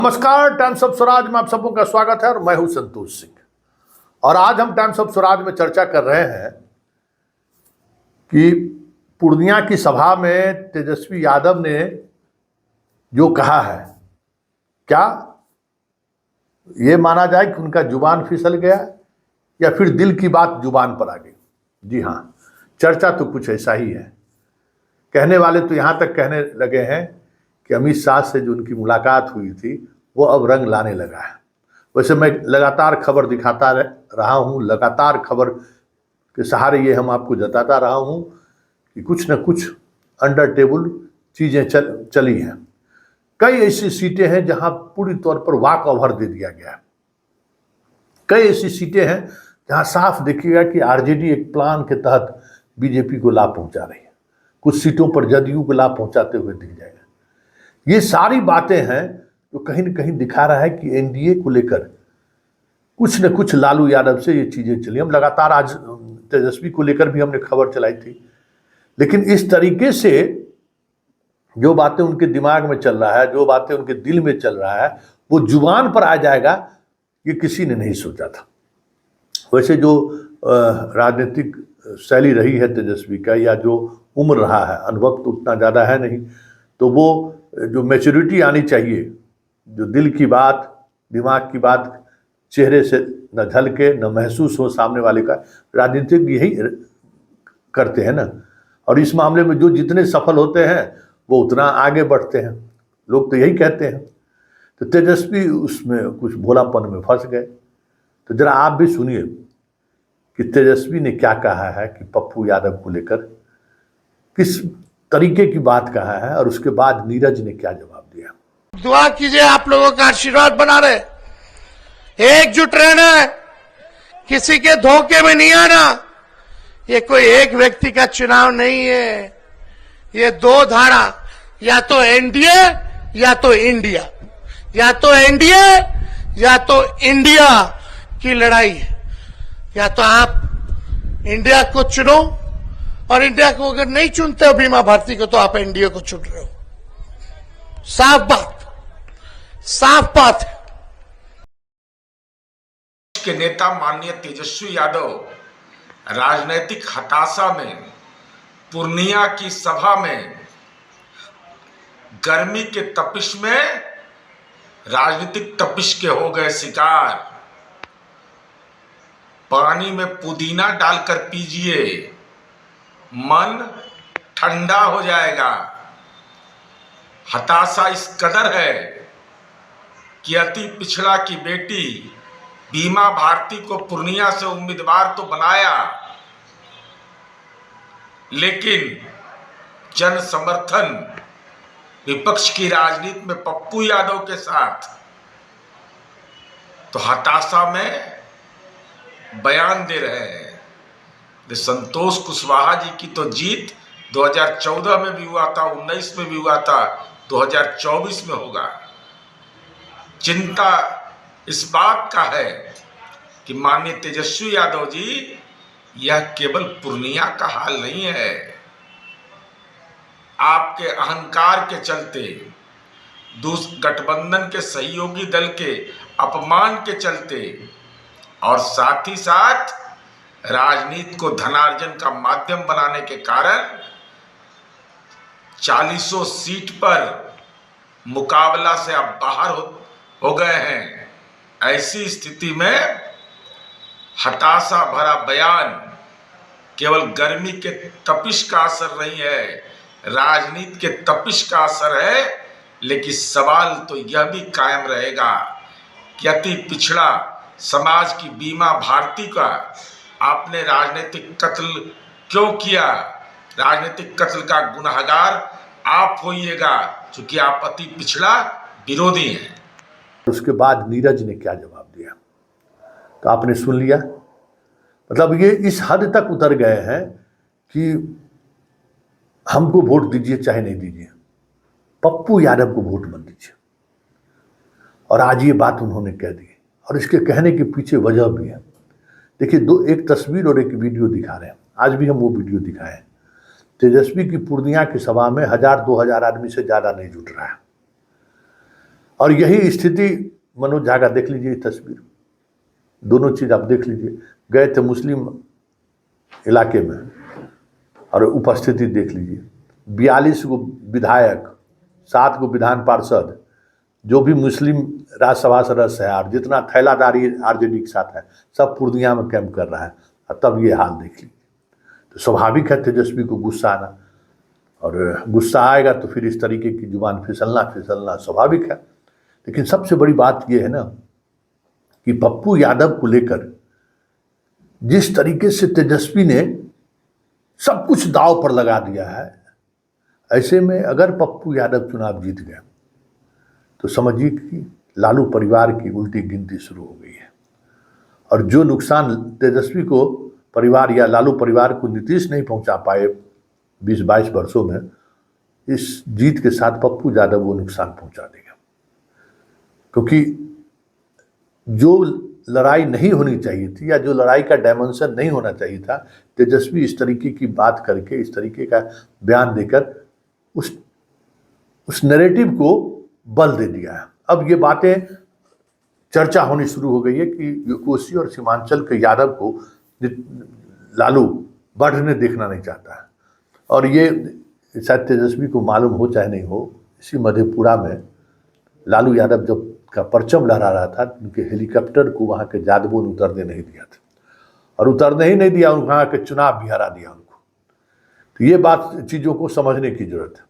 नमस्कार, times of Swaraj में आप सबों का स्वागत है और मैं हूं संतोष सिंह। और आज हम टाइम्स ऑफ स्वराज में चर्चा कर रहे हैं कि पूर्णिया की सभा में तेजस्वी यादव ने जो कहा है, क्या ये माना जाए कि उनका जुबान फिसल गया या फिर दिल की बात जुबान पर आ गई? जी हाँ, चर्चा तो कुछ ऐसा ही है। कहने वाले तो यहाँ तक कहने लगे हैं कि अमित शाह से जो उनकी मुलाकात हुई थी वो अब रंग लाने लगा है। वैसे मैं लगातार खबर दिखाता रहा हूँ, लगातार खबर के सहारे ये हम आपको जताता रहा हूँ कि कुछ न कुछ अंडर टेबल चीज़ें चली हैं। कई ऐसी सीटें हैं जहां पूरी तौर पर वॉक ओवर दे दिया गया है। कई ऐसी सीटें हैं जहां साफ देखिएगा कि आरजेडी एक प्लान के तहत बीजेपी को लाभ पहुंचा रही है। कुछ सीटों पर जदयू को लाभ पहुंचाते हुए दिख जाएगा। ये सारी बातें हैं जो कहीं न कहीं दिखा रहा है कि एनडीए को लेकर कुछ न कुछ लालू यादव से ये चीज़ें चली। हम लगातार आज तेजस्वी को लेकर भी हमने खबर चलाई थी, लेकिन इस तरीके से जो बातें उनके दिमाग में चल रहा है, जो बातें उनके दिल में चल रहा है, वो जुबान पर आ जाएगा, ये किसी ने नहीं सोचा था। वैसे जो राजनीतिक शैली रही है तेजस्वी का, या जो उम्र रहा है, अनुभव तो उतना ज़्यादा है नहीं, तो वो जो मैच्योरिटी आनी चाहिए, जो दिल की बात, दिमाग की बात चेहरे से न झलके न महसूस हो सामने वाले का, राजनीतिक यही करते हैं ना। और इस मामले में जो जितने सफल होते हैं वो उतना आगे बढ़ते हैं, लोग तो यही कहते हैं। तो तेजस्वी उसमें कुछ भोलापन में फंस गए। तो जरा आप भी सुनिए कि तेजस्वी ने क्या कहा है कि पप्पू यादव को लेकर किस तरीके की बात कहा है, और उसके बाद नीरज ने क्या जवाब दिया। दुआ कीजिए, आप लोगों का आशीर्वाद बना रहे, एकजुट रहना है, किसी के धोखे में नहीं आना। ये कोई एक व्यक्ति का चुनाव नहीं है, ये दो धारा, या तो एनडीए या तो इंडिया, या तो एनडीए या तो इंडिया की लड़ाई है। या तो आप इंडिया को चुनो, और इंडिया को अगर नहीं चुनते हो बीमा भारती को, तो आप एनडीए को चुन रहे हो। साफ बात, साफ बात है। के नेता माननीय तेजस्वी यादव राजनीतिक हताशा में पूर्णिया की सभा में गर्मी के तपिश में राजनीतिक तपिश के हो गए शिकार। पानी में पुदीना डालकर पीजिए, मन ठंडा हो जाएगा। हताशा इस कदर है कि अति पिछड़ा की बेटी बीमा भारती को पूर्णिया से उम्मीदवार तो बनाया, लेकिन जन समर्थन विपक्ष की राजनीति में पप्पू यादव के साथ, तो हताशा में बयान दे रहे हैं। संतोष कुशवाहा जी की तो जीत 2014 में भी हुआ था, 19 में भी हुआ था, 2024 में होगा। चिंता इस बात का है कि माननीय तेजस्वी यादव जी, यह केवल पूर्णिया का हाल नहीं है। आपके अहंकार के चलते, गठबंधन के सहयोगी दल के अपमान के चलते, और साथ ही साथ राजनीति को धनार्जन का माध्यम बनाने के कारण 40 सीट पर मुकाबला से अब बाहर हो गए हैं। ऐसी स्थिति में हताशा भरा बयान केवल गर्मी के तपिश का असर नहीं है, राजनीति के तपिश का असर है। लेकिन सवाल तो यह भी कायम रहेगा कि अति पिछड़ा समाज की बीमा भारती का आपने राजनीतिक कत्ल क्यों किया? राजनीतिक कत्ल का गुनहगार आप होइएगा, क्योंकि आप अति पिछड़ा विरोधी हैं। उसके बाद नीरज ने क्या जवाब दिया, तो आपने सुन लिया। मतलब ये इस हद तक उतर गए हैं कि हमको वोट दीजिए चाहे नहीं दीजिए, पप्पू यादव को वोट मत दीजिए। और आज ये बात उन्होंने कह दी, और इसके कहने के पीछे वजह भी है। देखिए, एक तस्वीर और एक वीडियो दिखा रहे हैं। आज भी हम वो वीडियो दिखाए हैं। तेजस्वी की पूर्णिया की सभा में 1000-2000 आदमी से ज़्यादा नहीं जुट रहा है। और यही स्थिति मनोज झा का देख लीजिए तस्वीर, दोनों चीज आप देख लीजिए। गए थे मुस्लिम इलाके में और उपस्थिति देख लीजिए, 42 गो विधायक, 7 गो विधान पार्षद, जो भी मुस्लिम राज्यसभा सदस्य है और जितना थैलादारी आरजेडी के साथ है, सब पूर्णिया में कैंप कर रहा है। और तब ये हाल देख लीजिए। तो स्वाभाविक है तेजस्वी को गुस्सा आना, और गुस्सा आएगा तो फिर इस तरीके की जुबान फिसलना स्वाभाविक है। लेकिन सबसे बड़ी बात यह है ना कि पप्पू यादव को लेकर जिस तरीके से तेजस्वी ने सब कुछ दांव पर लगा दिया है, ऐसे में अगर पप्पू यादव चुनाव जीत गए तो समझिए कि लालू परिवार की उल्टी गिनती शुरू हो गई है। और जो नुकसान तेजस्वी को परिवार या लालू परिवार को नीतीश नहीं पहुंचा पाए 20-22 वर्षों में, इस जीत के साथ पप्पू यादव वो नुकसान पहुंचा देगा। क्योंकि जो लड़ाई नहीं होनी चाहिए थी या जो लड़ाई का डायमेंशन नहीं होना चाहिए था, तेजस्वी इस तरीके की बात करके, इस तरीके का बयान देकर उस नैरेटिव को बल दे दिया है। अब ये बातें चर्चा होनी शुरू हो गई है कि कोसी और सीमांचल के यादव को लालू बढ़ने देखना नहीं चाहता है। और ये शायद तेजस्वी को मालूम हो चाहे नहीं हो, इसी मधेपुरा में लालू यादव जब का परचम लहरा रहा था, उनके हेलीकॉप्टर को वहाँ के यादवों ने उतरने नहीं दिया था, और उतरने ही नहीं दिया, वहाँ के चुनाव भी हरा दिया उनको। तो ये बात चीज़ों को समझने की जरूरत है।